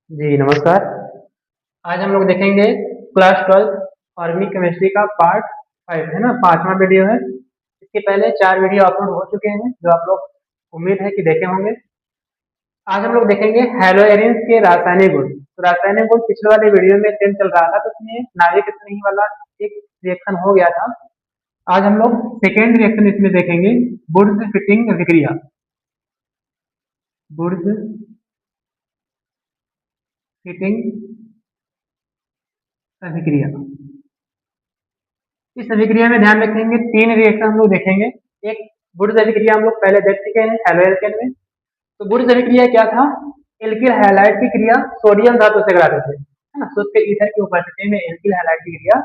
जी नमस्कार। आज हम लोग देखेंगे क्लास 12 ऑर्गेनिक केमिस्ट्री का पार्ट 5 है ना, 5वां वीडियो है। इसके पहले 4 वीडियो अपलोड हो चुके हैं जो आप लोग उम्मीद है कि देखे होंगे। आज हम लोग देखेंगे हैलोएरिन्स के रासायनिक गुण। तो रासायनिक गुण पिछले वाले वीडियो में सेम चल रहा था, तो उसमें नाभिक स्नेही वाला एक रिएक्शन हो गया था। आज हम लोग सेकेंड रिएक्शन इसमें देखेंगे, बुड्स फिटिंग अभिक्रिया। बुड्स फिटिंग अभिक्रिया। इस अभिक्रिया में ध्यान रखेंगे 3 रिएक्शन हम लोग देखेंगे। एक बुड्स अभिक्रिया हम लोग पहले देख चुके हैं हैलोएल्केन में। तो बुड्स अभिक्रिया क्या था? एल्किल हैलाइड की क्रिया सोडियम धातु से कराते थे, है ना। शुष्क ईथर की उपस्थिति में एल्किल हैलाइड की क्रिया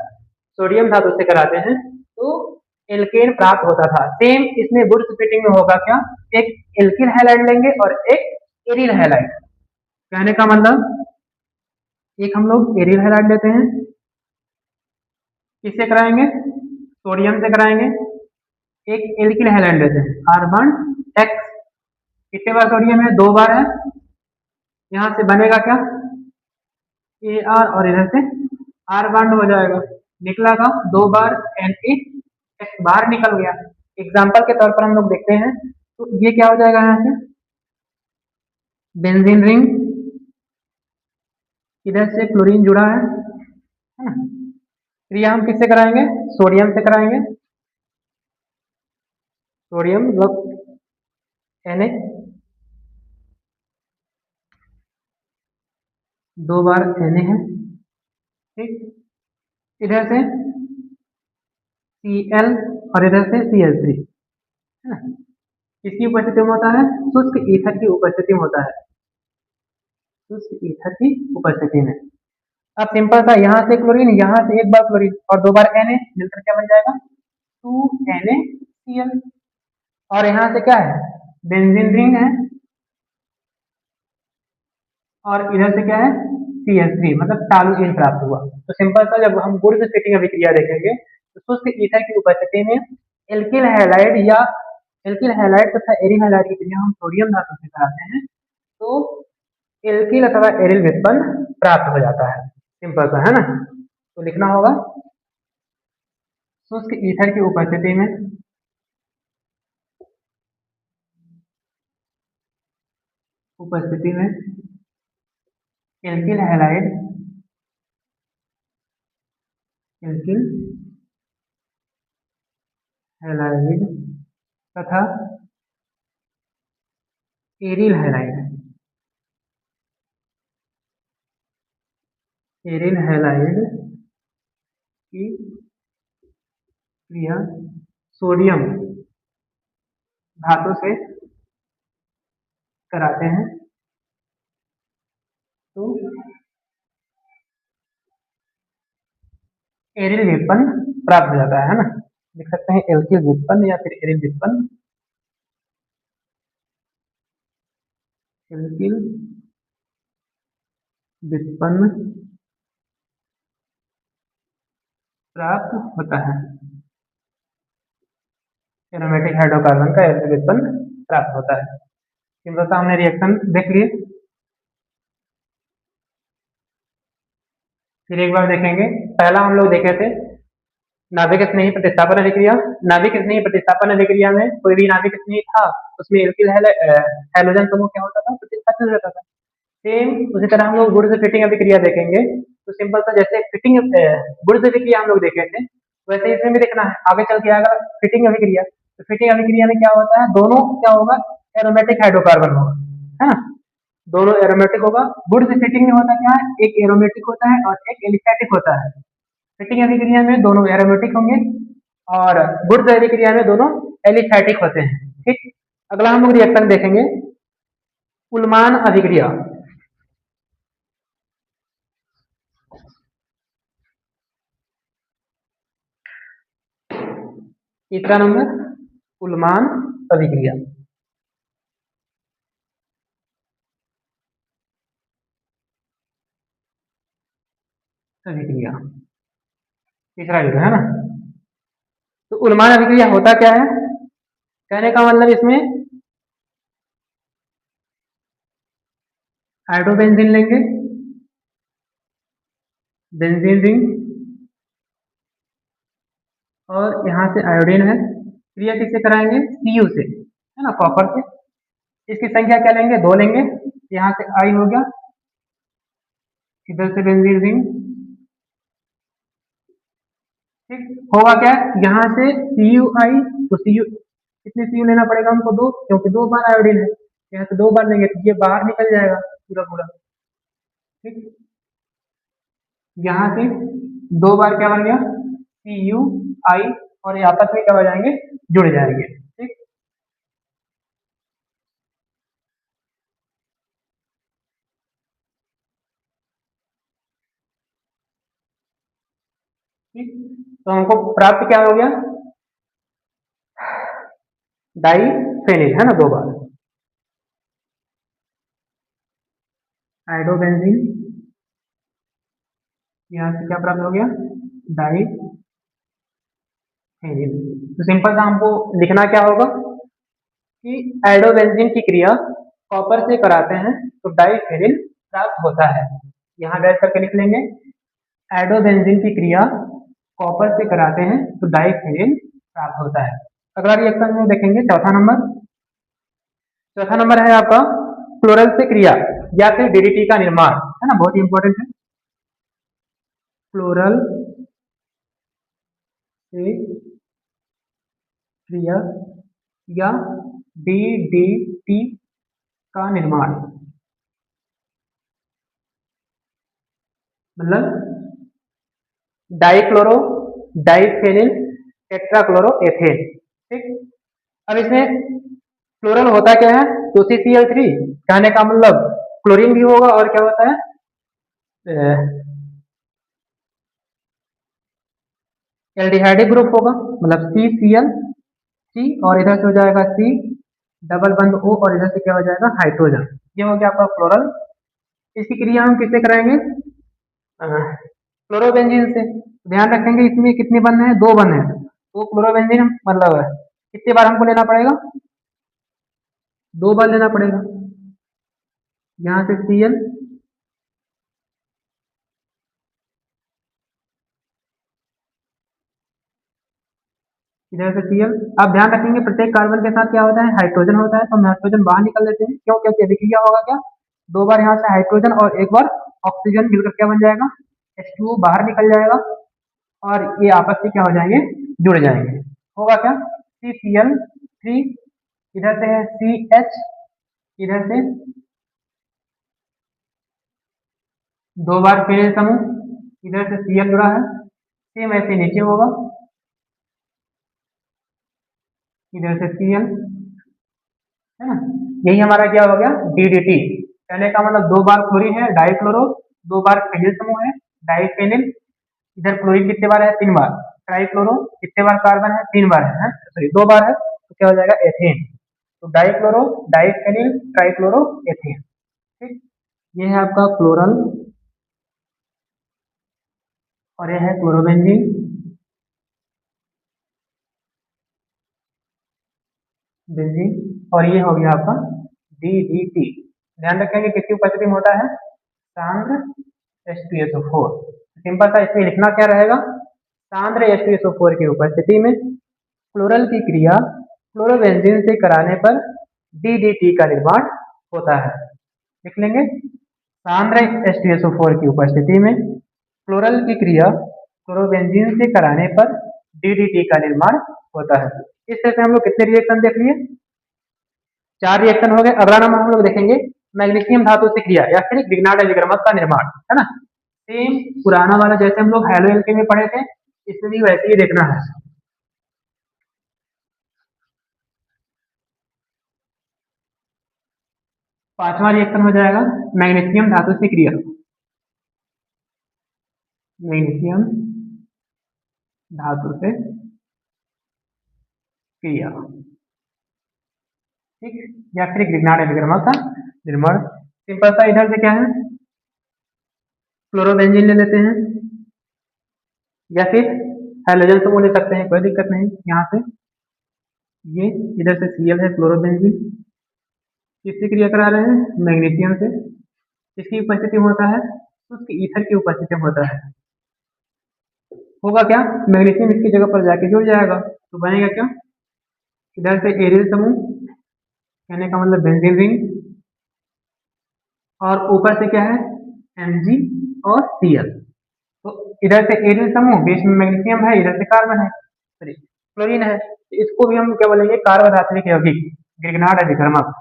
सोडियम धातु से कराते हैं तो एल्केन प्राप्त होता था। सेम इसमें बुड्स फिटिंग में होगा क्या? एक एल्किल हैलाइड लेंगे और एक एरिल हैलाइड। कहने का मतलब एक हम लोग एरिल हैलाइड लेते हैं, किससे कराएंगे? सोडियम से कराएंगे। एक एल्किल हैलाइड लेते हैं, कार्बन एक्स। कितने बार सोडियम है? 2 बार है। यहाँ से बनेगा क्या? ए आर और इधर से आर बॉन्ड हो जाएगा। निकला था 2 बार एन एक्स बाहर निकल गया। एग्जाम्पल के तौर पर हम लोग देखते हैं, तो ये क्या हो जाएगा? यहाँ से बेंजीन रिंग, इधर से क्लोरीन जुड़ा है ना। क्रिया हम किससे कराएंगे? सोडियम से कराएंगे। सोडियम मतलब Na, 2 बार Na है, ठीक। इधर से Cl और इधर से Cl3, है ना। किसकी उपस्थिति में होता है? शुष्क ईथर की उपस्थिति में होता है, शुष्क ईथर की उपस्थिति में। अब सिंपल सा, यहाँ से क्लोरीन, यहाँ से एक बार क्लोरीन और 2 बार Na मिलकर क्या बन जाएगा? 2NaCl। और यहाँ से क्या है? बेंजीन रिंग है और इधर से क्या है? Cl3, मतलब टॉलुइन प्राप्त हुआ। तो सिंपल सा, जब हम बुड्स फिटिंग अभिक्रिया देखेंगे तो शुष्क ईथर की उपस्थिति में एल्किल हैलाइड या एल्किल हैलाइड तथा एरिल हैलाइड की क्रिया हम सोडियम धातु से कराते हैं तो एल्किल अथवा एरिल व्युत्पन्न प्राप्त हो जाता है। सिंपल सा, है ना। तो लिखना होगा, शुष्क ईथर की उपस्थिति में एल्किल हैलाइड, एल्किल हैलाइड तथा एरिल हैलाइड, एरिल हैलाइड की क्रिया सोडियम धातु से कराते हैं तो एरिल व्युत्पन्न प्राप्त हो जाता है ना। लिख सकते हैं एल्किल व्युत्पन्न या फिर एरिल व्युत्पन्न। एल्किल व्युत्पन्न प्राप्त होता है, एरोमेटिक हाइड्रोकार्बन का एल्किल व्युत्पन्न प्राप्त होता है। सिंपल सा हमने रिएक्शन देख लिए, फिर एक बार देखेंगे। पहला हम लोग देखे थे नाभिक स्नेही प्रतिस्थापन अभिक्रिया। नाभिक स्नेही प्रतिस्थापन अभिक्रिया में कोई भी नाभिक स्नेही था, उसमें एल्किल हैलोजन समूह क्या होता था? प्रतिस्थापित हो जाता था। सेम उसी तरह हम लोग गुड्स फिटिंग अभिक्रिया देखेंगे तो सिंपल सा, जैसे फिटिंग गुड्स अभिक्रिया हम लोग देखे थे वैसे इसमें भी देखना है। आगे चल के आएगा फिटिंग अभिक्रिया। तो फिटिंग अभिक्रिया में क्या होता है? दोनों क्या होगा? एरोमेटिक हाइड्रोकार्बन होगा, है ना। दोनों एरोमेटिक होगा। गुड्स फिटिंग में होता क्या है? एक एरोमेटिक होता है और एक एलिफैटिक होता है। फिटिंग अभिक्रिया में दोनों एरोमेटिक होंगे और गुड्स अभिक्रिया में दोनों एलिफैटिक होते हैं, ठीक। अगला हम लोग रिएक्शन देखेंगे, उल्मान अभिक्रिया। तीसरा नंबर उल्मान अभिक्रिया। अभिक्रिया तीसरा वीडियो है ना। तो उल्मान अभिक्रिया होता क्या है? कहने का मतलब इसमें हाइड्रोबेंजीन लेंगे बेंजीन रिंग, और यहाँ से आयोडीन है। क्रिया किससे कराएंगे? Cu से, है ना, कॉपर से। इसकी संख्या क्या लेंगे? 2 लेंगे। यहाँ से आई हो गया, इधर से बेंजीन रिंग, ठीक। होगा क्या? यहाँ से Cu आई, तो Cu कितने Cu लेना पड़ेगा हमको? 2, क्योंकि 2 बार आयोडीन है। यहाँ से 2 बार लेंगे तो ये बाहर निकल जाएगा पूरा पूरा, ठीक। यहाँ से 2 बार क्या बन गया? Cu आई, और ये आपस में क्या हो जाएंगे? जुड़ जाएंगे, ठीक। ठीक, तो हमको प्राप्त क्या हो गया? डाई फेनिल, है ना, 2 बार आइडोबेंजीन। यहाँ से क्या प्राप्त हो गया? Die phenyl. तो सिंपल सा हमको लिखना क्या होगा कि आइडोबेंजीन की क्रिया कॉपर से कराते हैं तो डाई फेनिल प्राप्त होता है। यहाँ डैश करके लिख लेंगे, आइडोबेंजीन की क्रिया कॉपर से कराते हैं तो डाई फेनिल प्राप्त होता है। अगला रिएक्शन में देखेंगे, चौथा नंबर। चौथा नंबर है आपका क्लोरल से क्रिया या फिर डीडीटी का निर्माण, है ना, बहुत ही इंपॉर्टेंट है। क्लोरल से क्रिया या डीडीटी का निर्माण, मतलब डाइक्लोरो डाइफेनिल टेट्राक्लोरोएथेन, ठीक। अब इसमें क्लोरल होता क्या है? तो CCl3, कहने का मतलब क्लोरीन भी होगा, और क्या होता है? एल्डिहाइडिक ग्रुप होगा, मतलब CCl3, और इधर से हो जाएगा C डबल बंद O, और इधर से क्या हो जाएगा? हाइड्रोजन। ये हो गया आपका क्लोरल। इसकी क्रिया हम किससे कराएंगे? क्लोरोबेंजीन से। ध्यान रखेंगे इसमें कितने बंध हैं? 2 बंध हैं, तो क्लोरोबेंजीन मतलब कितनी बार हमको लेना पड़ेगा? 2 बार लेना पड़ेगा। यहाँ से Cl, इधर से Cl। अब ध्यान रखेंगे प्रत्येक कार्बन के साथ क्या होता है? हाइड्रोजन होता है, तो हम हाइड्रोजन बाहर निकल लेते हैं। क्यों? क्योंकि अभिक्रिया होगा क्या? 2 बार यहाँ से हाइड्रोजन और 1 बार ऑक्सीजन मिलकर क्या बन जाएगा? H2O बाहर निकल जाएगा, और ये आपस में क्या हो जाएंगे? जुड़ जाएंगे। होगा क्या? CCl3, इधर से है CH, इधर से 2 बार फिर समूह, इधर से Cl जुड़ा है, सेम ऐसे नीचे होगा, इधर से Cl, है ना। यही हमारा क्या हो गया? DDT। कहने का मतलब 2 बार क्लोरीन है, डाइक्लोरो, 2 बार फेनिल समूह है, डाइफेनिल। इधर क्लोरीन कितने बार है? 3 बार। ट्राइक्लोरो कितने बार कार्बन है? 3 बार है, सॉरी 2 बार है, तो क्या हो जाएगा? एथेन। तो डाइक्लोरो डाइफेनिल ट्राइक्लोरो एथेन, ठीक। ये है आपका क्लोरल, और यह है क्लोरोबेंजीन, बेंजीन, और ये हो गया आपका DDT। ध्यान रखेंगे किसकी उपस्थिति में होता है? सांद्र H2SO4। सिंपल सा इसमें लिखना क्या रहेगा? सांद्र H2SO4 की उपस्थिति में क्लोरल की क्रिया क्लोरोबेंजीन से कराने पर DDT का निर्माण होता है। लिख लेंगे, सांद्र H2SO4 की उपस्थिति में क्लोरल की क्रिया क्लोरोबेंजीन से कराने पर DDT का निर्माण होता है। इस तरह से हम लोग कितने रिएक्शन देख लिए? 4 रिएक्शन हो गए। अगला नंबर हम लोग देखेंगे मैग्नीशियम धातु से क्रिया या फिर ग्रिग्नार्ड विक्रमक का निर्माण, है ना। सेम पुराना वाला जैसे हम लोग हेलो एल्केन में पढ़े थे, इसमें भी वैसे ही देखना है। पांचवा रिएक्शन हो जाएगा मैग्नीशियम धातु से क्रिया, मैग्नीशियम धातु से क्रिया, ठीक, या फिर ग्रिग्नार्ड विक्रमक का निर्माण। सिंपल सा इधर से क्या है? क्लोरोबेंजीन ले लेते हैं, या फिर हाइड्रोजन समूह ले सकते हैं, कोई दिक्कत नहीं। यहाँ से ये इधर से Cl है, क्लोरोबेंजीन किससे क्रिया करा रहे हैं? मैग्नीशियम से। इसकी उपस्थिति में होता है शुष्क ईथर की उपस्थिति में होता है। होगा क्या, मैग्नीशियम इसकी जगह पर जाके जुड़ जाएगा, तो बनेगा क्या, इधर से एरियल समूह, कहने का मतलब बेंजीन रिंग, और ऊपर से क्या है Mg और Cl। तो इधर से एरियल समूह, बीच में मैग्नीशियम है, इधर से कार्बन है, सॉरी क्लोरीन है, तो इसको भी हम क्या बोलेंगे, कार्बोधात्विक यौगिक, ग्रिग्नार्ड अभिकर्मक,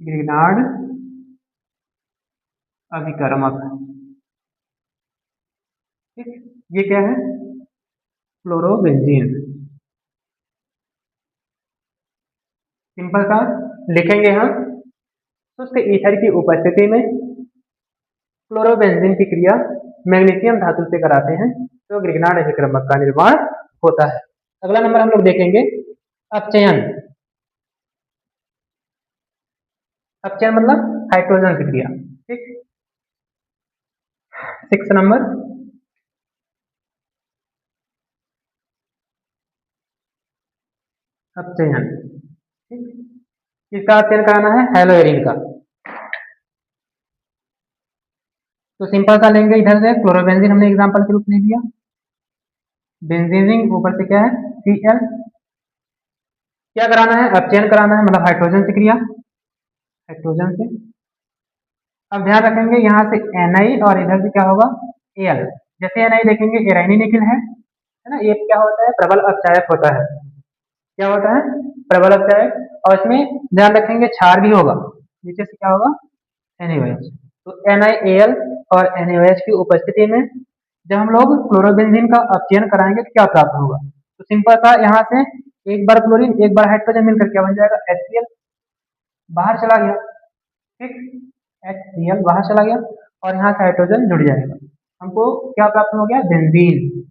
ग्रिग्नार्ड अभिकर्मक। ठीक, ये क्या है, फ्लोरोबेंजीन। सिंपल सा लिखेंगे हम, शुष्क ईथर की उपस्थिति में फ्लोरोबेंजीन की क्रिया मैग्नीशियम धातु से कराते हैं तो ग्रिग्नार्ड अभिकर्मक का निर्माण होता है। अगला नंबर हम लोग देखेंगे अपचयन। अपचयन मतलब हाइड्रोजन की क्रिया। ठीक, 6 नंबर, अपचयन। ठीक, किसका अपचयन कराना है, हेलोएरिन का। तो सिंपल सा लेंगे, इधर से क्लोरोबेंजीन हमने एग्जांपल के रूप में लिया, बेंजीन रिंग, ऊपर से क्या है Cl, क्या कराना है, अपचयन कराना है, मतलब हाइड्रोजन से क्रिया, हाइड्रोजन से। अब ध्यान रखेंगे यहाँ से Na और इधर से क्या होगा Al। जैसे Na देखेंगे एराइनी निकल है ना, ये क्या होता है, प्रबल अपचायक होता है। क्या होता है, प्रबल अपचायक, और इसमें ध्यान रखेंगे क्षार भी होगा, नीचे से क्या होगा NaOH। तो NiAl और NaOH की उपस्थिति में जब हम लोग क्लोरोबेंजीन का अपचयन कराएंगे तो क्या प्राप्त होगा, तो सिंपल सा यहाँ से एक बार क्लोरीन एक बार हाइड्रोजन मिलकर क्या बन जाएगा, HCl, बाहर चला गया। ठीक, HCl बाहर चला गया और यहाँ से हाइड्रोजन जुड़ जाएगा, हमको क्या प्राप्त हो गया, बेंजीन।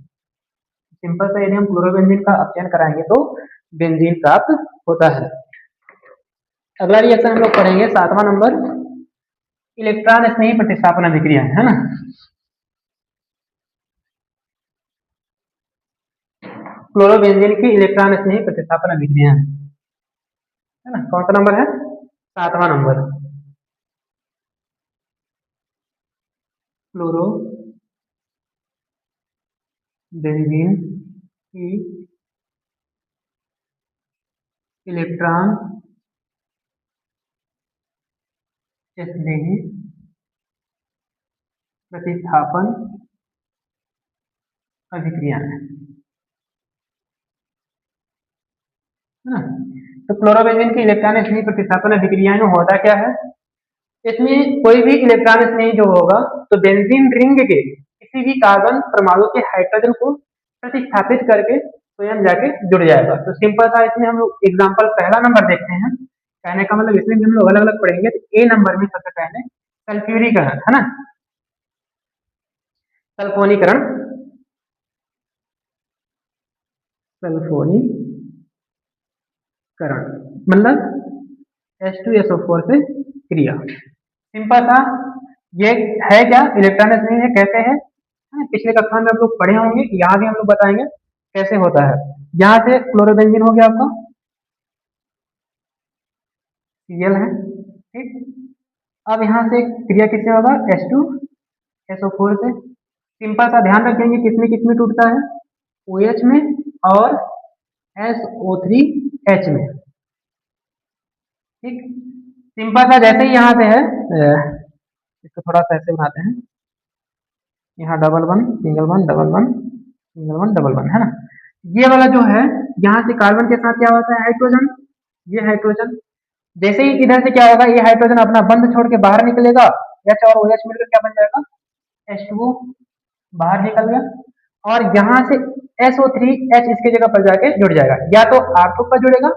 सिंपल सा यदि हम क्लोरोबेंजीन का अपचयन कराएंगे तो बेंजीन प्राप्त होता है। अगला रिएक्शन हम लोग पढ़ेंगे 7वां नंबर, इलेक्ट्रॉन स्नेही प्रतिस्थापन अभिक्रिया, है ना। क्लोरोबेंजीन की इलेक्ट्रॉन स्नेही प्रतिस्थापन अभिक्रिया है ना, कौन सा नंबर है, 7वां नंबर, क्लोरोबेंजीन की इलेक्ट्रॉन स्नेही प्रतिस्थापन अभिक्रिया है ना। तो क्लोरोबेंजीन की इलेक्ट्रॉन स्नेही प्रतिस्थापन अभिक्रिया में होता क्या है, इसमें कोई भी इलेक्ट्रॉन स्नेही जो होगा तो बेंजीन रिंग के किसी भी कार्बन परमाणु के हाइड्रोजन को प्रतिस्थापित करके स्वयं जाके जुड़ जाएगा। तो सिंपल सा इसमें हम लोग एग्जांपल पहला नंबर देखते हैं, कहने का मतलब इसमें हम लोग अलग अलग पढ़ेंगे। तो ए नंबर में सबसे पहले सल्फ्यूरीकरण, है ना, सल्फोनीकरण, सल्फोनीकरण मतलब H2SO4 से क्रिया। सिंपल सा ये है क्या, इलेक्ट्रॉन स्नेही है, कैसे है, पिछले कक्षा में आप लोग पढ़े होंगे, यहाँ भी हम लोग बताएंगे कैसे होता है। यहाँ से क्लोरोबेंजीन हो गया आपका, Cl है। ठीक, अब यहाँ से क्रिया किससे होगा, H2SO4 से। सिंपल सा ध्यान रखेंगे किसमें किसमें टूटता है, OH में और SO3H में। ठीक, सिंपल सा जैसे ही यहाँ से है, इसको थोड़ा सा ऐसे बनाते हैं, यहाँ double one single one double one single one double one, है ना। ये वाला जो है, यहाँ से कार्बन के साथ क्या होता है, हाइड्रोजन, ये हाइड्रोजन, जैसे ही इधर से क्या होगा, ये हाइड्रोजन अपना बंध छोड़ के बाहर निकलेगा, H और OH मिलकर क्या बन जाएगा, H2O, बाहर निकल गया, और यहाँ से SO3H इसके जगह पर जाके जुड़ जाएगा, या तो R2 पर जुड़ेगा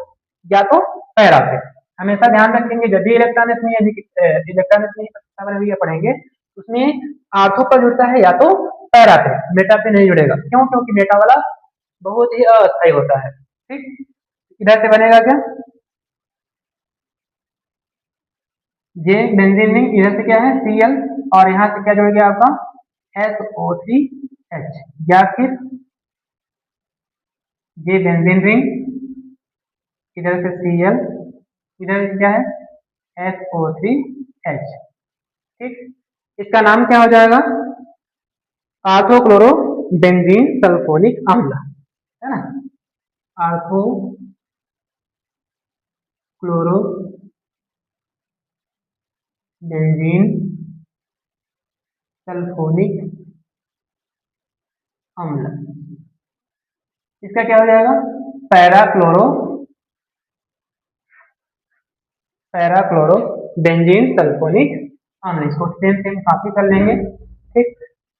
या तो पैरा पे। हमेशा ध्यान रखेंगे जब भी इलेक्ट्रॉन प्रतिस्थापन पढ़ेंगे उसमें आर्थो पर जुड़ता है या तो पैरा पे, मेटा पे नहीं जुड़ेगा। क्यों, क्योंकि मेटा वाला बहुत ही अस्थायी होता है। ठीक, इधर से बनेगा क्या, ये बेंजीन रिंग, इधर से क्या है Cl, और यहाँ से क्या जुड़ गया आपका SO3H, या फिर ये बेंजीन रिंग, इधर से Cl, इधर से क्या है SO3H। ठीक, इसका नाम क्या हो जाएगा, आर्थो क्लोरो बेंजीन सल्फोनिक अम्ल, है ना, आर्थो क्लोरो बेंजीन सल्फोनिक अम्ल, इसका क्या हो जाएगा, पैराक्लोरो पैराक्लोरो बेंजीन सल्फोनिक अम्ल। इसको सेम सेम कॉपी कर लेंगे। ठीक,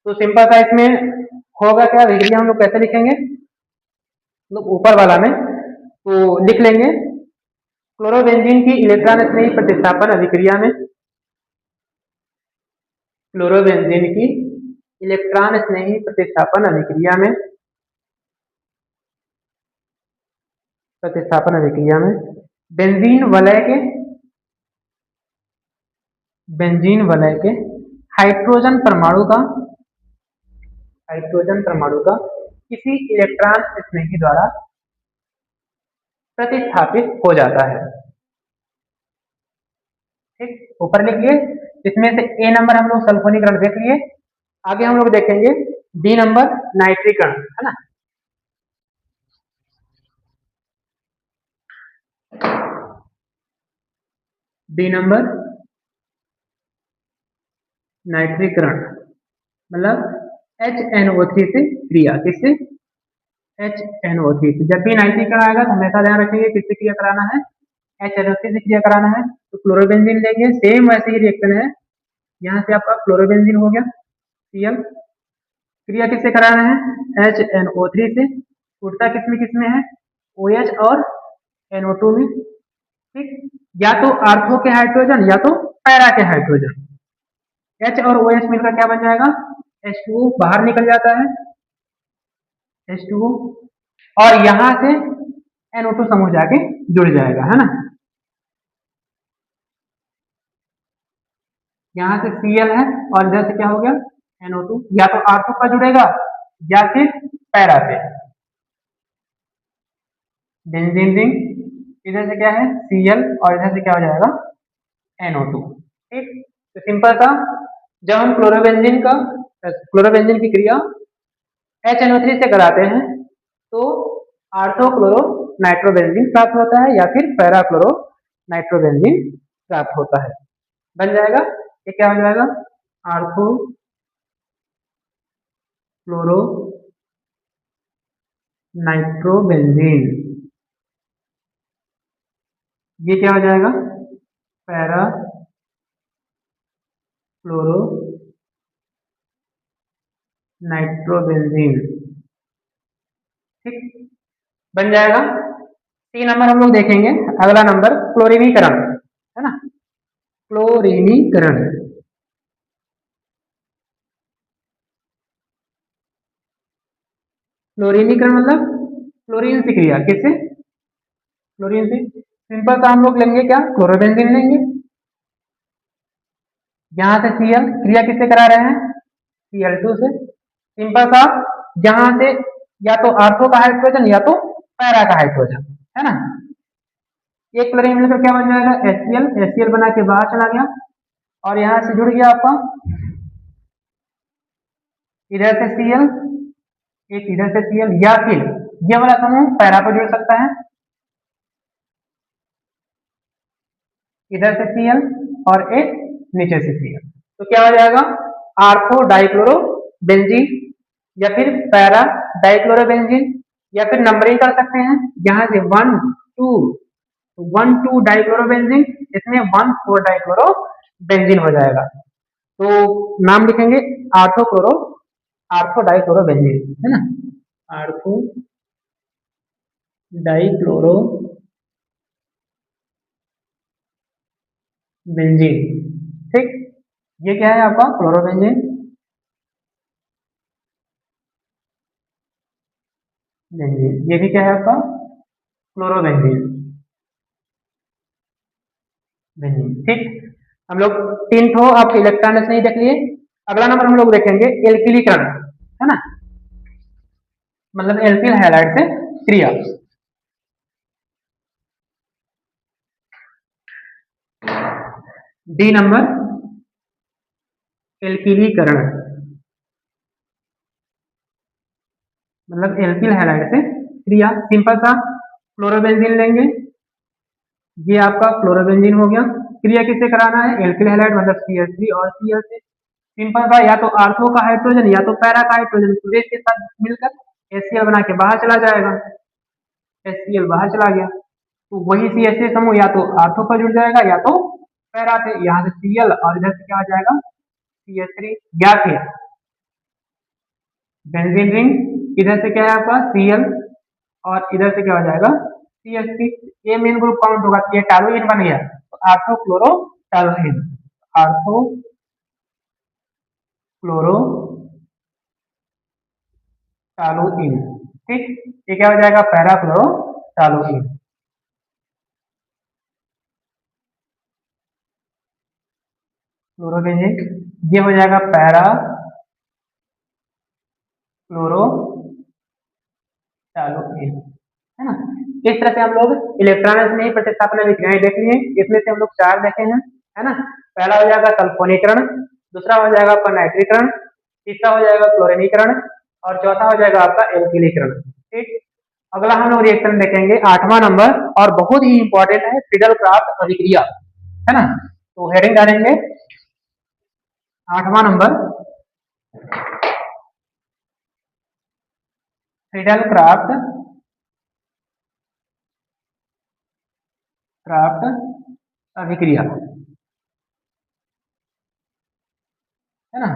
तो सिंपल सा इसमें होगा क्या, विक्रिया हम लोग कैसे लिखेंगे, मतलब ऊपर वाला में तो लिख लेंगे क्लोरोबेंजीन की इलेक्ट्रॉन स्नेही प्रतिस्थापन अभिक्रिया में, क्लोरोबेंजीन की इलेक्ट्रॉन स्नेही प्रतिस्थापन अभिक्रिया में, बेंजीन वलय के हाइड्रोजन परमाणु का किसी इलेक्ट्रॉन स्नेही द्वारा प्रतिस्थापित हो जाता है। ठीक, ऊपर लिखिए, इसमें से ए नंबर हम लोग सल्फोनीकरण देख लिए, आगे हम लोग देखेंगे बी नंबर नाइट्रीकरण, है ना। बी नंबर नाइट्रीकरण मतलब HNO3 से क्रिया, किससे, HNO3 से। जब भी नाइट्रीकरण आएगा तो हमेशा ध्यान रखेंगे किससे क्रिया कराना है, HNO3 से क्रिया कराना है। तो क्लोरोबेंजीन लेंगे, सेम वैसे ही रिएक्शन है, यहाँ से आपका क्लोरोबेंजीन हो गया Cl, क्रिया किससे कराना है, HNO3 से, उड़ता किसमें है, OH और NO2 में। ठीक, या तो आर्थो के हाइड्रोजन या तो पैरा के हाइड्रोजन, H और OH मिलकर क्या बन जाएगा, H2O बाहर निकल जाता है, H2O, और यहां से NO2 समूह जाके जुड़ जाएगा, है ना। यहाँ से Cl है और इधर से क्या हो गया, NO2, या तो आर्थो का जुड़ेगा या फिर पैरा पे, बेंजीन रिंग, इधर से क्या है Cl और इधर से क्या हो जाएगा NO2। ठीक, तो सिंपल सा, जब हम क्लोरोबेंजीन की क्रिया HNO3 से कराते हैं तो आर्थो क्लोरो नाइट्रोबेंजीन प्राप्त होता है या फिर पैरा क्लोरो नाइट्रोबेंजीन प्राप्त होता है, बन जाएगा। ये क्या हो जाएगा, आर्थो क्लोरो नाइट्रोबेंजीन, ये क्या हो जाएगा, पैरा क्लोरो नाइट्रोबेंजीन। ठीक, बन जाएगा। 3 नंबर हम लोग देखेंगे, अगला नंबर क्लोरीनीकरण, है ना, क्लोरीनीकरण। क्लोरीनीकरण मतलब क्लोरीन से क्रिया, किससे, क्लोरीन से। सिंपल सा हम लोग लेंगे क्या, क्लोरोबेंजीन लेंगे, यहां से Cl, क्रिया किससे करा रहे हैं, Cl2 से। सिंपल सा, यहां से या तो आर्थो का हाइड्रोजन या तो पैरा का हाइड्रोजन, है ना, एक क्लोरीन मिलकर क्या बन जाएगा, HCl बना के बाहर चला गया और यहां से जुड़ गया आपका इधर से Cl, एक इधर से Cl, या फिर ये वाला समूह पैरा पर जुड़ सकता है, इधर से Cl और एक नीचे से Cl, तो क्या हो जाएगा, आर्थो डाइक्लोरो बेंजीन या फिर पैरा डाइक्लोरो बेंजीन, या फिर नंबरिंग कर सकते हैं, यहां से 1 2 डाइक्लोरो बेंजीन, इसमें 1 4 डाइक्लोरो बेंजीन हो जाएगा। तो नाम लिखेंगे आर्थो डाइक्लोरो बेंजीन, है ना, आर्थो डाइक्लोरो बेंजीन। ठीक, ये क्या है आपका क्लोरोबेंजीन, बेंजीन, ये भी क्या है आपका क्लोरोबेंजीन, बेंजीन। ठीक, हम लोग 3 आपके इलेक्ट्रॉन नहीं देख लिए। अगला नंबर हम लोग देखेंगे एल्किलीकरण, है ना, मतलब एल्किल हैलाइड से क्रिया। डी नंबर एल्किलीकरण, मतलब एल्किल हैलाइड से क्रिया। सिंपल सा क्लोरोबेंजीन लेंगे, ये आपका क्लोरोबेंजीन हो गया। क्रिया किससे कराना है? एल्किल हैलाइड मतलब CH3 और Cl से। सिंपल सा, या तो आर्थो का हाइड्रोजन या तो पैरा का हाइड्रोजन सूर्य के साथ मिलकर HCl बना के बाहर चला जाएगा, HCl बाहर चला गया, तो वही CH3 समूह या तो आर्थो पर जुड़ जाएगा या तो पैरा से। यहाँ से Cl और इधर से क्या आ जाएगा? CH3 गैस है, बेंजीन रिंग। इधर से क्या है आपका Cl और इधर से क्या हो जाएगा? CH3। ये मेन ग्रुप काउंट होगा, ये टैलोइन बन गया, तो ortho chloro toluene, ortho chloro टैलोइन। ठीक, ये क्या हो जाएगा? Para chloro टैलोइन। क्लोरोबेंजीन, ये हो जाएगा पैरा क्लोरो टैलोइन, है ना। इस तरह से हम लोग इलेक्ट्रॉनिक्स में ही प्रतिस्थापन विक्रियाएं देख लिए। इसमें से हम लोग 4 देखे हैं, है ना। पहला हो जाएगा सल्फोनीकरण, दूसरा हो जाएगा आपका नाइट्रीकरण, तीसरा हो जाएगा क्लोरीनीकरण और चौथा हो जाएगा आपका एल्किलीकरण। ठीक, अगला हम लोग रिएक्शन देखेंगे 8वां नंबर, और बहुत ही इंपॉर्टेंट है, फ्रीडल क्राफ्ट अभिक्रिया, है ना। तो हेडिंग डालेंगे 8वां नंबर, फ्रीडल क्राफ्ट क्राफ्ट अभिक्रिया, है ना।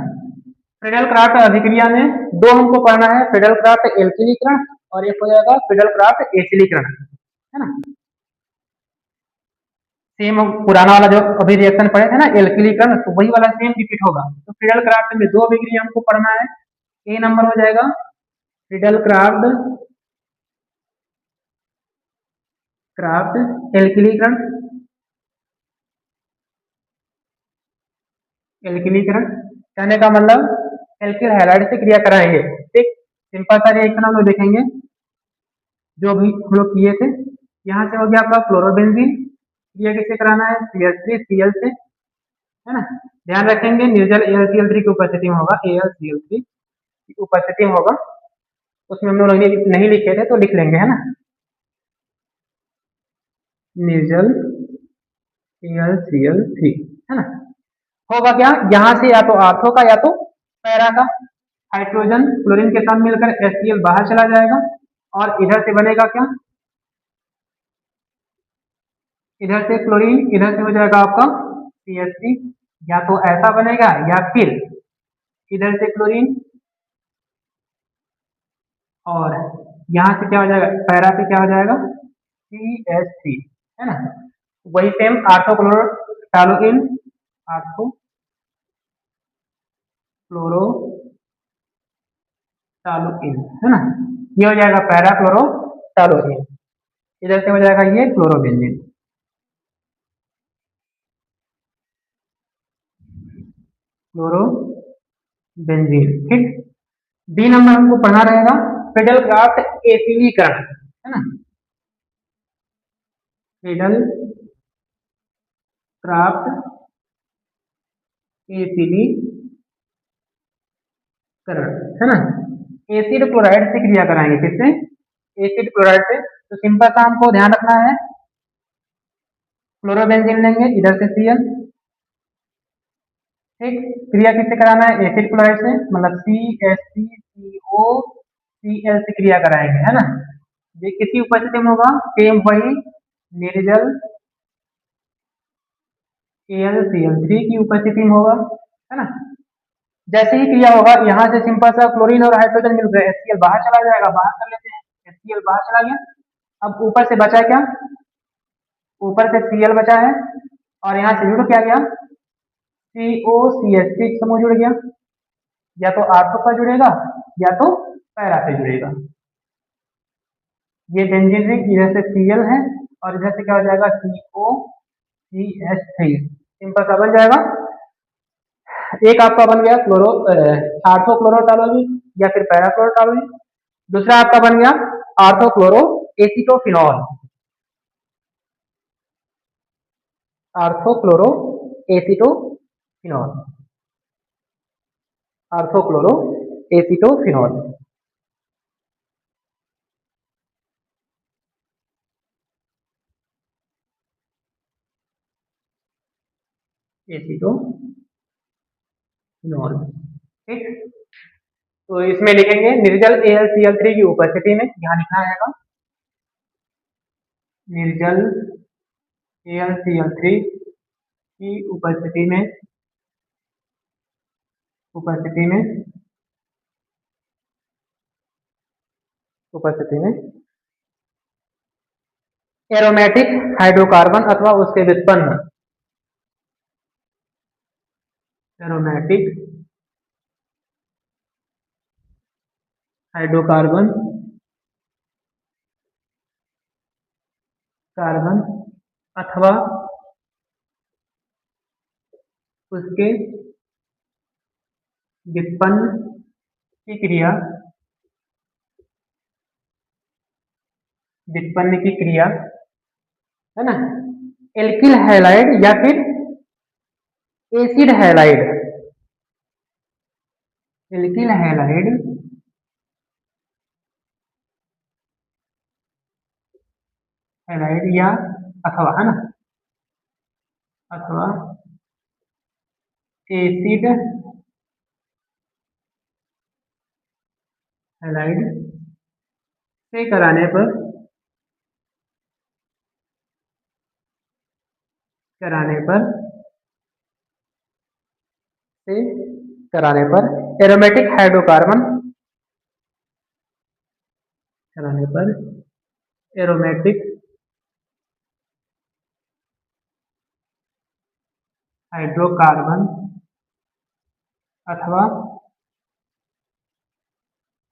फ्रीडल क्राफ्ट अभिक्रिया में दो हमको पढ़ना है, फ्रीडल क्राफ्ट एल्किलीकरण और एक हो जाएगा फ्रीडल क्राफ्ट एसिलीकरण, है ना। सेम पुराना वाला जो अभी रिएक्शन पढ़े थे ना एल्किलीकरण, तो वही वाला सेम रिपीट होगा। तो फ्रीडल क्राफ्ट में दो अभिक्रिया हमको पढ़ना है। ए नंबर हो जाएगा फ्रीडल क्राफ्ट क्राफ्ट एल्किलीकरण, एल्किलीकरण कहने का मतलब एल्किल हैलाइड से क्रिया कराएंगे। ठीक, सिंपल सा रिएक्शन हम लोग देखेंगे जो भी हम लोग किए थे। यहाँ से हो गया आपका क्लोरोबेंजीन, क्रिया किससे कराना है? CH3 Cl से, है ना। ध्यान रखेंगे निर्जल AlCl3 की उपस्थिति में होगा, AlCl3 की उपस्थिति में होगा। उसमें हम लोग नहीं लिखे थे तो लिख लेंगे, है ना। निर्जल AlCl3, है ना। होगा क्या? यहाँ से या तो आर्थो का या तो पैरा का हाइड्रोजन क्लोरीन के साथ मिलकर HCl बाहर चला जाएगा, और इधर से बनेगा क्या? इधर से क्लोरीन, इधर से हो जाएगा आपका CH3, या तो ऐसा बनेगा या फिर इधर से क्लोरीन और यहाँ से क्या हो जाएगा? पैरा से क्या हो जाएगा? CH3, है ना। वही same ortho chloro toluene, ortho chloro toluene, है ना। ये हो जाएगा पैरा क्लोरो टैलोइन, इधर से हो जाएगा ये क्लोरोबेंजीन, क्लोरोबेंजीन। ठीक, डी नंबर हमको पढ़ना रहेगा फ्रीडल क्राफ्ट एसिलीकरण, है ना। फ्रीडल क्राफ्ट एसिलीकरण, है ना। एसिड क्लोराइड से क्रिया कराएंगे, किससे? एसिड क्लोराइड से। तो सिंपल सा हमको ध्यान रखना है, क्लोरोबेंजीन लेंगे, इधर से Cl। ठीक, क्रिया किससे कराना है? एसिड क्लोराइड से, मतलब CH3COCl से क्रिया कराएंगे, है ना। ये किसी उपस्थिति में होगा? सेम वही निर्जल AlCl3 की उपस्थिति में होगा, है ना। जैसे ही क्रिया होगा यहाँ से सिंपल सा क्लोरीन और हाइड्रोजन मिल गए, HCl बाहर चला जाएगा, बाहर कर लेते हैं, HCl बाहर चला गया। अब ऊपर से बचा क्या? ऊपर से Cl बचा है, और यहाँ से जुड़ क्या गया? COCH3 समूह जुड़ गया, या तो आर्थो पर जुड़ेगा या तो पैरा से जुड़ेगा। ये बेंजीन रिंग, इधर से Cl है और इधर से क्या हो जाएगा? COCH3, सिंपल सा बन जाएगा। एक आपका बन गया क्लोरो आर्थो क्लोरोटोलॉजी या फिर पैरा क्लोरोटोलॉजी। दूसरा आपका बन गया ortho chloro acetophenol, ortho chloro acetophenol, ortho chloro acetophenol. Acetonol. ठीक, तो इसमें लिखेंगे निर्जल AlCl3 की उपस्थिति में, यहाँ लिखना है निर्जल AlCl3 की उपस्थिति में एरोमेटिक हाइड्रोकार्बन अथवा उसके व्युत्पन्न एरोमेटिक हाइड्रोकार्बन अथवा उसके व्युत्पन्न की क्रिया है ना, एल्किल हैलाइड या फिर एसिड हैलाइड, एल्किल हैलाइड या अथवा, है ना, अथवा एसिड हैलाइड से कराने पर एरोमेटिक हाइड्रोकार्बन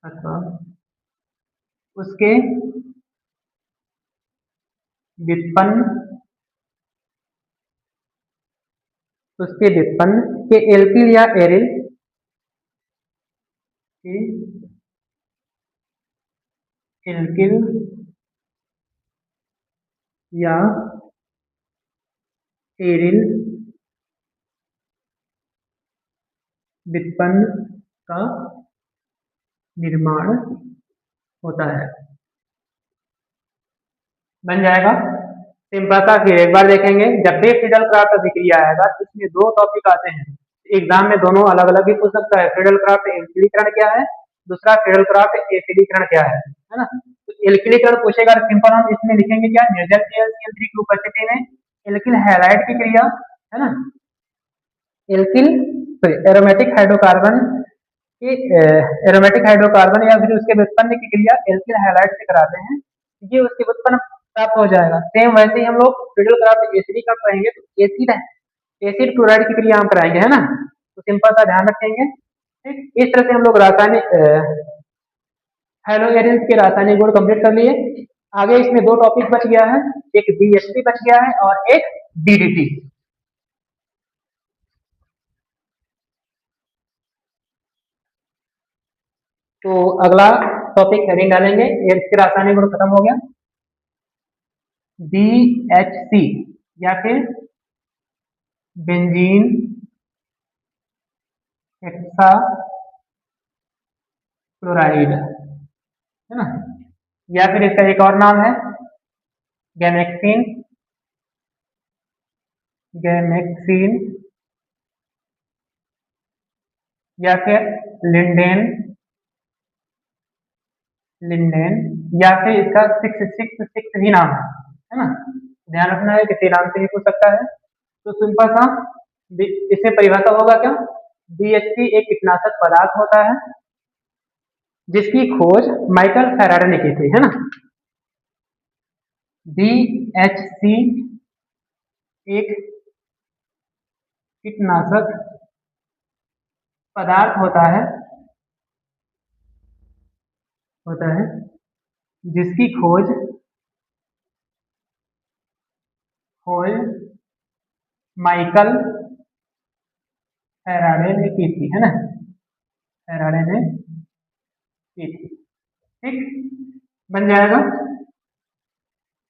अथवा उसके व्युत्पन्न के एल्किल या एरिल व्युत्पन्न का निर्माण होता है। बन जाएगा। सिंपल सा फिर एक बार देखेंगे, जब भी फ्रीडल क्राफ्ट अभिक्रिया आएगा तो इसमें दो टॉपिक आते हैं, एग्जाम में दोनों अलग अलग भी पूछ सकता है। फ्रीडल क्राफ्ट एल्किलीकरण क्या है, दूसरा फ्रीडल क्राफ्ट एसिडीकरण क्या है ना। तो एल्किलीकरण पूछेगा तो सिंपल हम इसमें लिखेंगे क्या, निर्जल AlCl3 की उपस्थिति में एल्किल हैलाइड की क्रिया, है ना, एल्किल एरोमेटिक हाइड्रोकार्बन या फिर उसके व्युत्पन्न की क्रिया एल्किल हैलाइड से कराते हैं, ये उसके व्युत्पन्न प्राप्त हो जाएगा। सेम वैसे ही हम लोग फ्रीडल क्राफ्ट एसिडीकरण करेंगे तो एसिड क्लोराइड की क्रिया हम कराएंगे, है ना। तो सिंपल सा ध्यान रखेंगे। ठीक, इस तरह से हम लोग रासायनिक हेलोएरिन्स के रासायनिक गुण कंप्लीट कर लिए। आगे इसमें दो टॉपिक बच गया है, एक BHP बच गया है और एक DDT। तो अगला टॉपिक हेडिंग डालेंगे, इसके रासायनिक गुण खत्म हो गया। BHC या फिर बेंजीन हेक्सा क्लोराइड, है ना, या फिर इसका एक और नाम है गैमेक्सिन या फिर लिंडेन या फिर इसका 666 भी नाम है ना। ध्यान रखना है, किसी नाम से भी पूछ सकता है। तो सिंपल सा इससे परिभाषा होगा क्या, BHC एक कीटनाशक पदार्थ होता है जिसकी खोज माइकल फैराडे ने की थी, है ना। BHC एक कीटनाशक पदार्थ होता है जिसकी खोज माइकल फैराडे ने की थी, है ना, फैराडे ने की थी। ठीक, बन जाएगा।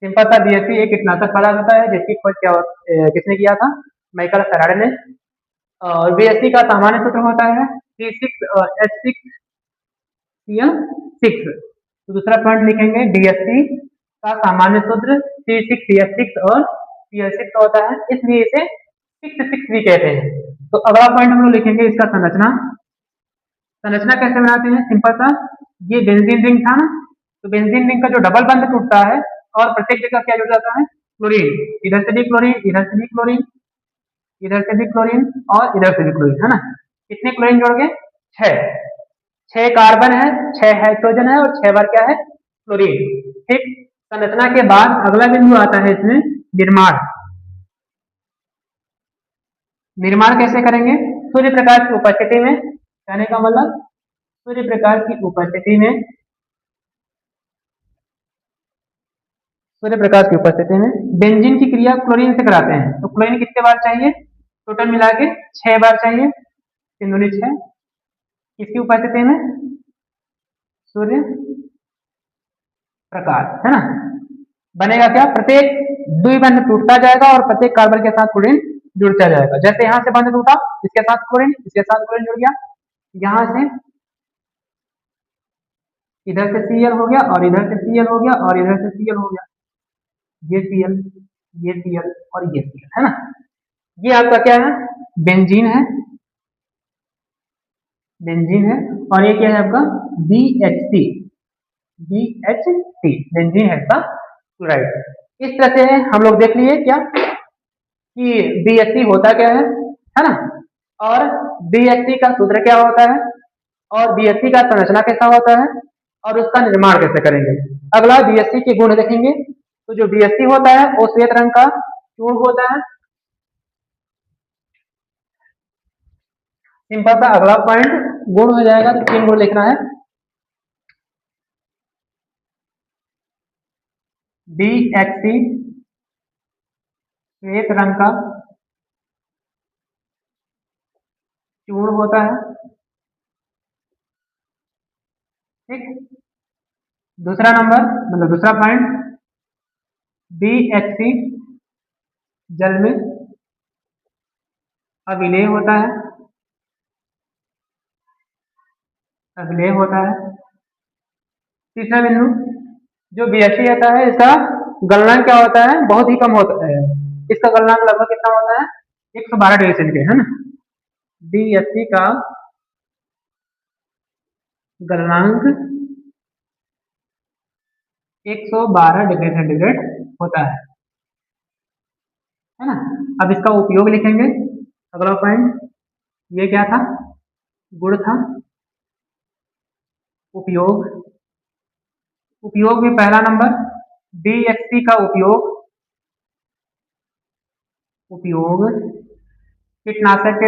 सिंपल सा BHC एक कीटनाशक पदार्थ होता है जिसकी खोज किसने किया था, माइकल फैराडे ने। और BHC का सामान्य सूत्र होता है C6H6Cl6। तो दूसरा पॉइंट लिखेंगे, BHC का सामान्य सूत्र C6H6 और Cl6 होता है, इसलिए इसे 6 भी कहते हैं। तो अगला पॉइंट हम लोग लिखेंगे इसका संरचना। संरचना कैसे बनाते हैं, सिंपल सा, ये बेंजीन रिंग था ना, तो बेंजीन रिंग का जो डबल बंध टूटता है और प्रत्येक जगह क्या जुड़ जाता है, क्लोरीन, इधर से भी क्लोरीन, इधर से भी क्लोरीन, इधर से भी क्लोरीन और इधर से भी क्लोरीन, है ना। कितने क्लोरीन जोड़ गए, 6, 6 कार्बन है, 6 हाइड्रोजन है और 6 बार क्या है, क्लोरीन। ठीक, संरचना के बाद अगला बिंदु आता है इसमें निर्माण। निर्माण कैसे करेंगे, सूर्य प्रकाश की उपस्थिति में, कहने का मतलब सूर्य प्रकाश की उपस्थिति में, सूर्य प्रकाश की उपस्थिति में बेंजीन की क्रिया क्लोरीन से कराते हैं। तो क्लोरीन कितने बार चाहिए, टोटल मिला के 6 बार चाहिए, 3 दूनी 6, किसकी उपस्थिति में, सूर्य प्रकाश, है ना। बनेगा क्या, प्रत्येक द्विबंध टूटता जाएगा और प्रत्येक कार्बन के साथ क्लोरीन जुड़ता जाएगा। जैसे यहां से बंध टूटा, इसके साथ क्लोरीन, इसके साथ क्लोरीन जुड़ गया, यहां से इधर से Cl हो गया और इधर से Cl हो गया और इधर से Cl हो गया, ये Cl, ये Cl और ये Cl, है ना। ये आपका क्या है, बेंजीन है, बेंजीन है, और ये क्या है आपका BHC, BHC बेंजीन है इसका क्लोराइड। इस तरह से हम लोग देख लिए क्या कि BHC होता क्या है ना, और BHC का सूत्र क्या होता है, और BHC का संरचना कैसा होता है, और उसका निर्माण कैसे करेंगे। अगला BHC के गुण देखेंगे। तो जो BHC होता है वो श्वेत रंग का चूर्ण होता है। सिंपल सा अगला पॉइंट गुण हो जाएगा, तो 3 गुण लिखना है। BHC श्वेत रंग का चूर्ण होता है। ठीक, दूसरा नंबर मतलब दूसरा पॉइंट, BHC जल में अविलेय होता है, अविलेय होता है। तीसरा बिंदु, जो BHC होता है इसका गलनांक क्या होता है, बहुत ही कम होता है। इसका गलनांक लगभग कितना होता है, 112 डिग्री सेंटीग्रेड, है ना। BHC का गलनांक 112 डिग्री सेंटीग्रेड होता है ना। अब इसका उपयोग लिखेंगे। अगला पॉइंट ये क्या था, गुण था। उपयोग, उपयोग में पहला नंबर BHC का उपयोग, उपयोग कीटनाशक के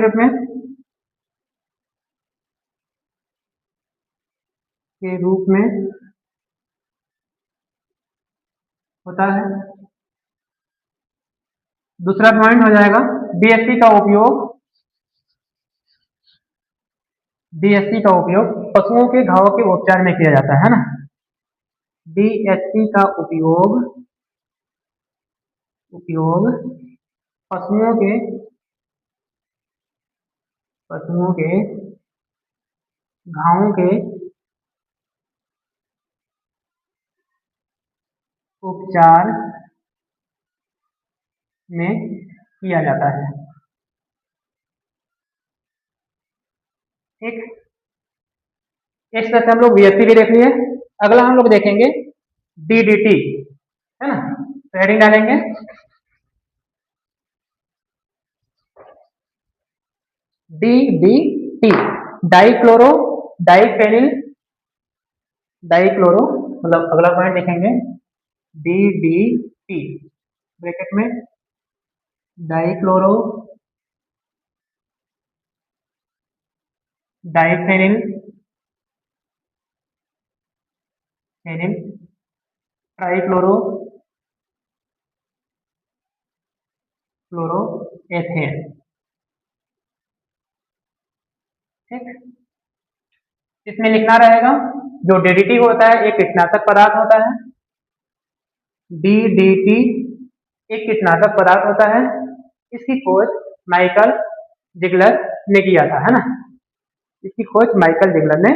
रूप में, होता है। दूसरा पॉइंट हो जाएगा BHC का उपयोग, BHC का उपयोग पशुओं के घावों के उपचार में किया जाता है ना। BHC का उपयोग, उपयोग पशुओं के, पशुओं के घावों के उपचार में किया जाता है। ठीक, इस तरह से हम लोग BHC भी देख लिए। अगला हम लोग देखेंगे DDT, है ना। तो हेडिंग डालेंगे DDT, डाइक्लोरो डाइफेनिल, डाइक्लोरो मतलब अगला पॉइंट लिखेंगे DDT ब्रैकेट में dichloro diphenyl, phenyl trichloro chloroethane. ठीक, इसमें लिखना रहेगा जो DDT होता है एक कीटनाशक पदार्थ होता है, DDT एक कीटनाशक पदार्थ होता है। इसकी खोज माइकल जिगलर ने किया था, है ना। इसकी खोज माइकल जिगलर ने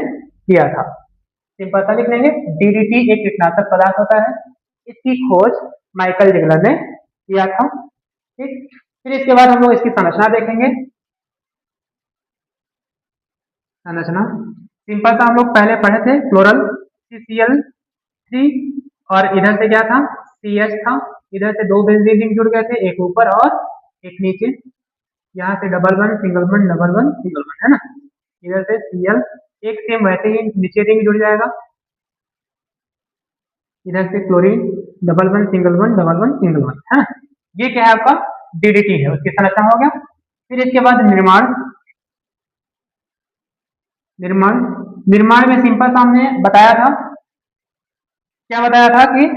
किया था। सिंपल सा लिख लेंगे DDT एक कीटनाशक पदार्थ होता है, इसकी खोज माइकल जिगलर ने किया था। ठीक, फिर इसके बाद हम लोग इसकी संरचना देखेंगे। संरचना सिंपल सा हम लोग पहले पढ़े थे, फ्लोरल CCl3 और इधर से क्या था, CH था। इधर से दो बेंजीन रिंग जुड़ गए थे, एक ऊपर और एक नीचे। यहाँ से double one single one double one single one, है ना। इधर से Cl एक सेम वैसे ही नीचे रिंग जुड़ जाएगा। इधर से chlorine double one single one double one single one, है ना। ये क्या है आपका DDT है, उसकी संरचना हो गया। फिर इसके बाद निर्माण। निर्माण निर्माण में सिंपल सा हमने बताया था, क्या बताया था कि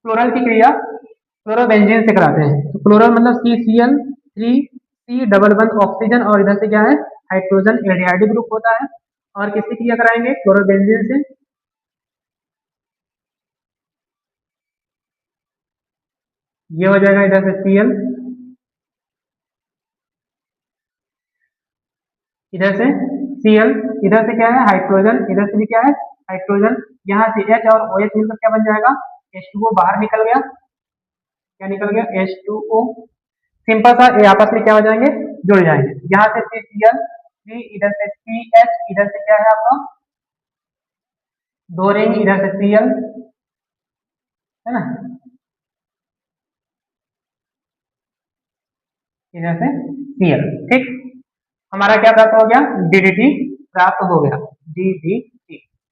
फ्लोरल की क्रिया फ्लोरोबेंजीन से कराते हैं। तो फ्लोरल मतलब CCl3 C double one oxygen और इधर से क्या है हाइड्रोजन एल्डिहाइड ग्रुप होता है। और किसकी क्रिया कराएंगे, फ्लोरोबेंजीन से। ये हो जाएगा इधर से Cl, इधर से Cl, इधर से क्या है हाइड्रोजन, इधर से भी क्या है हाइड्रोजन। यहाँ से H और OH मिलकर क्या बन जाएगा, H2O बाहर निकल गया। क्या निकल गया, H2O। सिंपल सा ये आपस में क्या हो जाएंगे, जुड़ जाएंगे। यहाँ से CCl3, इधर से CH, इधर से क्या है आपका दो रिंग, इधर से Cl, है ना, इधर से Cl। ठीक, हमारा क्या प्राप्त हो गया, DDT प्राप्त हो गया। DDT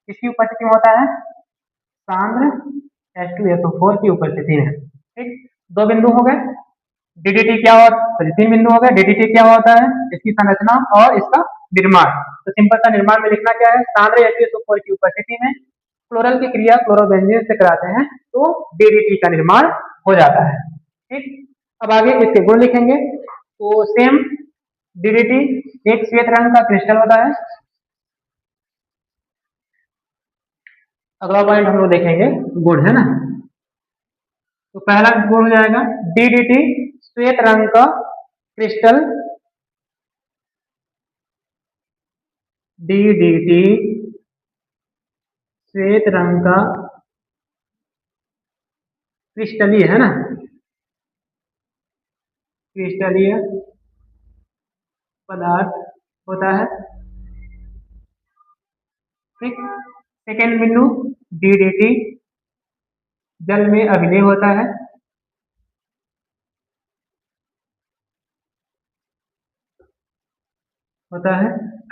किसकी उपस्थिति में होता है, सांद्र H2SO4 की उपस्थिति में। ठीक, दो बिंदु हो गए। DDT क्या होता है, तीन बिंदु हो गए। DDT क्या होता है, इसकी संरचना और इसका निर्माण। तो सिंपल सा निर्माण में लिखना क्या है, सांद्र H2SO4 की उपस्थिति में फ्लोरल की क्रिया फ्लोरोबेंजीन से कराते हैं तो DDT का निर्माण हो जाता है। ठीक, अब आगे इसके गुण लिखेंगे। तो सेम DDT एक श्वेत रंग का क्रिस्टल होता है। अगला पॉइंट हम लोग देखेंगे गुण, है ना। तो पहला गुण हो जाएगा DDT श्वेत रंग का क्रिस्टल। DDT श्वेत रंग का क्रिस्टलीय, है ना, क्रिस्टलीय पदार्थ होता है। ठीक, सेकेंड बिंदु DDT जल में अभिनय होता है।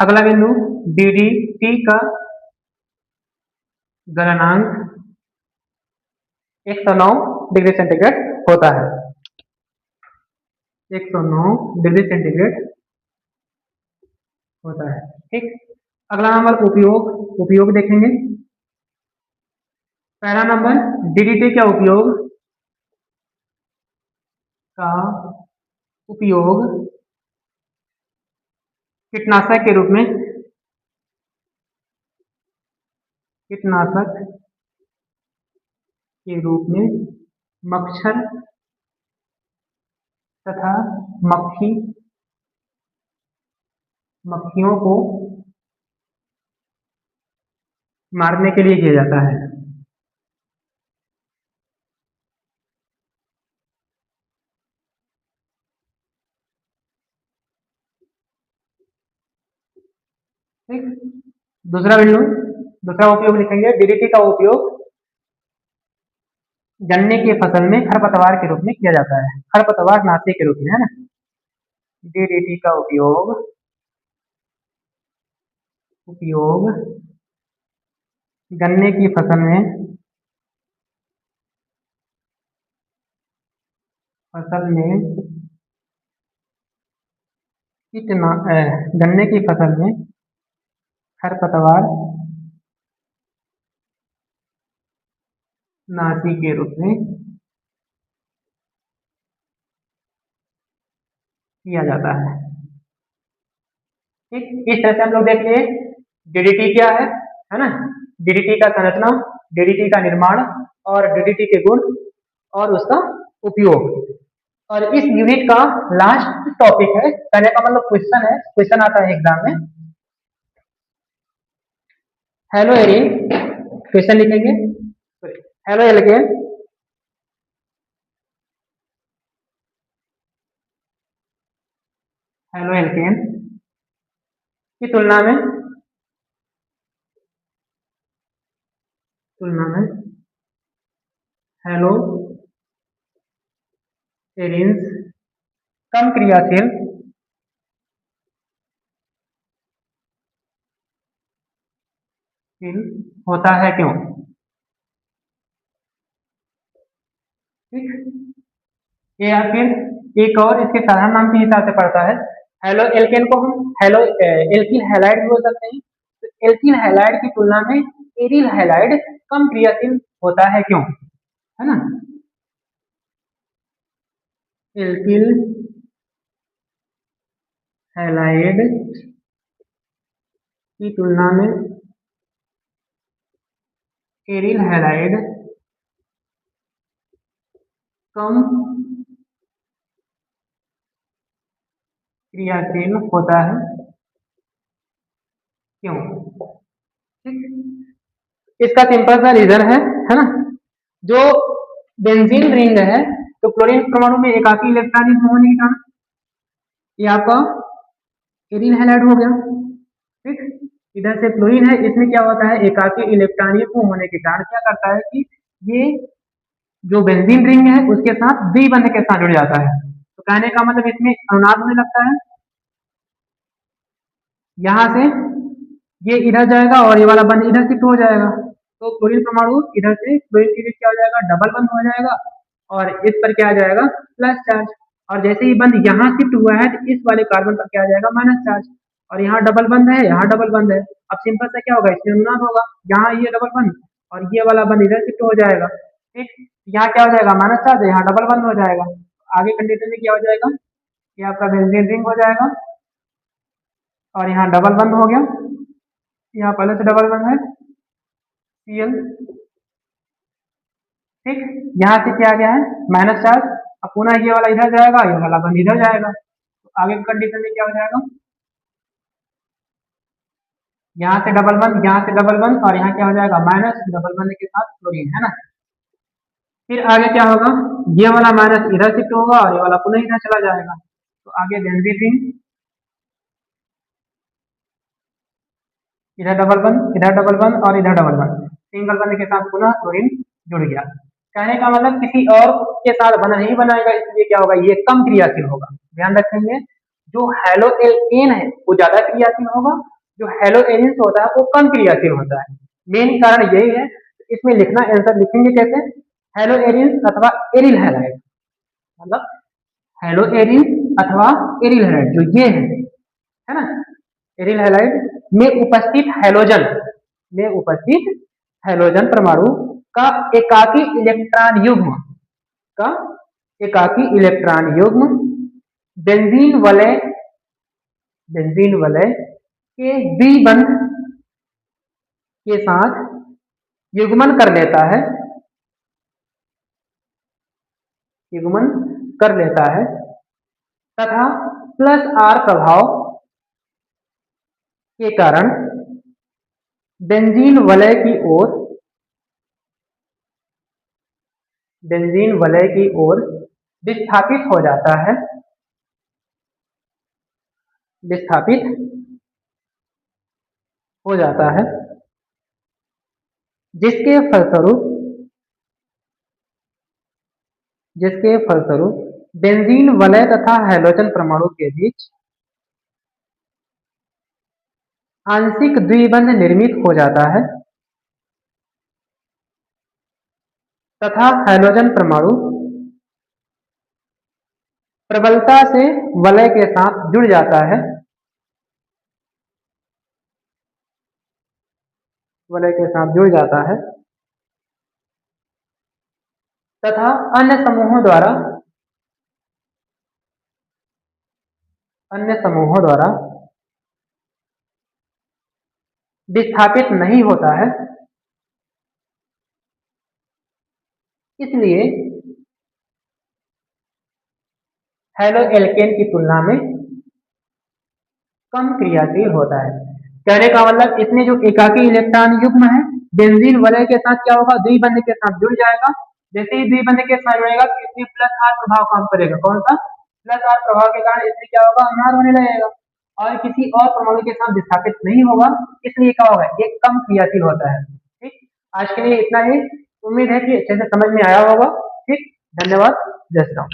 अगला बिंदु DDT का गलनांक 109 डिग्री सेंटीग्रेड होता है। 109 डिग्री सेंटीग्रेड होता है। ठीक, अगला नंबर उपयोग देखेंगे। पहला नंबर DDT का उपयोग कीटनाशक के रूप में मच्छर तथा मक्खियों को मारने के लिए किया जाता है। ठीक, दूसरा उपयोग लिखेंगे। DDT का उपयोग गन्ने की फसल में खरपतवार के रूप में किया जाता है, खरपतवार नाशी के रूप में, है ना। DDT का उपयोग गन्ने की फसल में गन्ने की फसल में खरपतवार नाशी के रूप में किया जाता है। ठीक, इस तरह से हम लोग देखिए DDT क्या है ना, DDT का संरचना, DDT का निर्माण और DDT के गुण और उसका उपयोग। और इस यूनिट का लास्ट टॉपिक है, कहने का मतलब क्वेश्चन आता है एग्जाम में। हेलो एरिन, क्वेश्चन लिखेंगे। हेलो एल्केन, हेलो एल्केन की तुलना में हेलो एरिन्स कम क्रियाशील शील होता है क्यों? ठीक, ये या फिर एक और इसके साधारण नाम के हिसाब से पड़ता है। हेलो एल्केन को हम हेलो एल्किल हैलाइड भी बोल सकते हैं। तो एल्किल हैलाइड की तुलना में एरिल हैलाइड कम क्रियाशील होता है क्यों? है ना, एल्किल हैलाइड की तुलना में एरिल हैलाइड कम क्रियाशील होता है क्यों? ठीक, इसका सिंपल सा रीजन है ना, जो बेंजीन रिंग है तो क्लोरीन परमाणु में एकाकी इलेक्ट्रॉनिक होने के कारण ये आपका एरिल हैलाइड हो गया। ठीक, इधर से क्लोरीन है, इसमें क्या होता है, एकाकी इलेक्ट्रॉनिक होने के कारण क्या करता है कि ये जो बेंजीन रिंग है उसके साथ द्विबंध के साथ जुड़ जाता है। तो कहने का मतलब इसमें अनुनाद होने लगता है, यहाँ से ये इधर जाएगा और ये वाला बंध इधर शिफ्ट हो जाएगा। तो क्लोरीन परमाणु इधर से क्लोरीन के लिए क्या हो जाएगा, डबल बंध हो जाएगा और इस पर क्या आ जाएगा, प्लस चार्ज। और जैसे ही बंध यहाँ शिफ्ट हुआ है तो इस वाले कार्बन पर क्या आ जाएगा, माइनस चार्ज। और यहाँ डबल बंध है, यहाँ डबल बंध है। अब सिंपल सा क्या होगा, इसमें अनुनाद होगा, यहाँ ये डबल बंध और ये वाला बंध इधर शिफ्ट हो जाएगा। ठीक, यहाँ क्या हो जाएगा, माइनस चार्ज, यहाँ डबल बंध हो जाएगा। आगे कंडीशन में क्या हो जाएगा, ये आपका बेंजीन रिंग हो जाएगा और यहाँ डबल बंद हो गया, यहाँ पहले से डबल बंद है Cl। ठीक, यहाँ से क्या आ गया है, माइनस चार्ज। अब पुनः ये वाला इधर जाएगा, ये वाला बंद इधर जाएगा। तो आगे कंडीशन में क्या हो जाएगा, यहाँ से डबल बंद, यहाँ से डबल बंद और यहाँ क्या हो जाएगा, माइनस डबल बंद के साथ क्लोरीन, है ना। फिर आगे क्या होगा, ये वाला माइनस इधर शिफ्ट होगा और ये वाला पुनः इधर चला जाएगा। तो आगे बेंजीन रिंग, इधर डबल बंद, इधर डबल बंद और इधर डबल बंद, सिंगल बंद के साथ पुनः क्लोरीन जुड़ गया। कहने का मतलब किसी और के साथ बना नहीं बनाएगा, इसलिए क्या होगा, ये कम क्रियाशील होगा। ध्यान रखेंगे, जो हेलो एल्केन है वो ज्यादा क्रियाशील होगा, जो हेलो एरिन्स होता है वो कम क्रियाशील होता है। मेन कारण यही है। इसमें लिखना, आंसर लिखेंगे कैसे, हेलो एरिन्स अथवा एरिल हैलाइड, मतलब हेलो एरिन्स अथवा एरिल हैलाइड जो ये है ना, एरिल हैलाइड में उपस्थित हैलोजन में उपस्थित हैलोजन परमाणु का एकाकी इलेक्ट्रॉन युग्म का एकाकी इलेक्ट्रॉन युग्म बेंजीन वलय के द्विबंध के साथ युग्मन कर लेता है, युग्मन कर लेता है तथा प्लस आर प्रभाव के कारण बेंजीन वलय की ओर विस्थापित हो जाता है, विस्थापित हो जाता है, जिसके फलस्वरूप बेंजीन वलय तथा हैलोजन परमाणु के बीच आंशिक द्विबंध निर्मित हो जाता है तथा हैलोजन परमाणु प्रबलता से वलय के साथ जुड़ जाता है, वलय के साथ जुड़ जाता है तथा अन्य समूहों द्वारा विस्थापित नहीं होता है। इसलिए हेलो एल्केन की तुलना में कम क्रियाशील होता है। कहने का मतलब इसमें जो एकाकी इलेक्ट्रॉन युग्म है बेंजीन वलय के साथ क्या होगा, द्विबंध के साथ जुड़ जाएगा। जैसे ही द्विबंध के साथ जुड़ेगा तो इसमें प्लस आर प्रभाव काम करेगा, कौन सा, प्लस आर प्रभाव के कारण इसमें क्या होगा, अनार होने लगेगा और किसी और परमाणु के साथ विस्थापित नहीं होगा, इसलिए क्या होगा, ये कम क्रियाशील होता है। ठीक, आज के लिए इतना ही। उम्मीद है कि अच्छे से समझ में आया होगा। ठीक, धन्यवाद, जय श्री राम।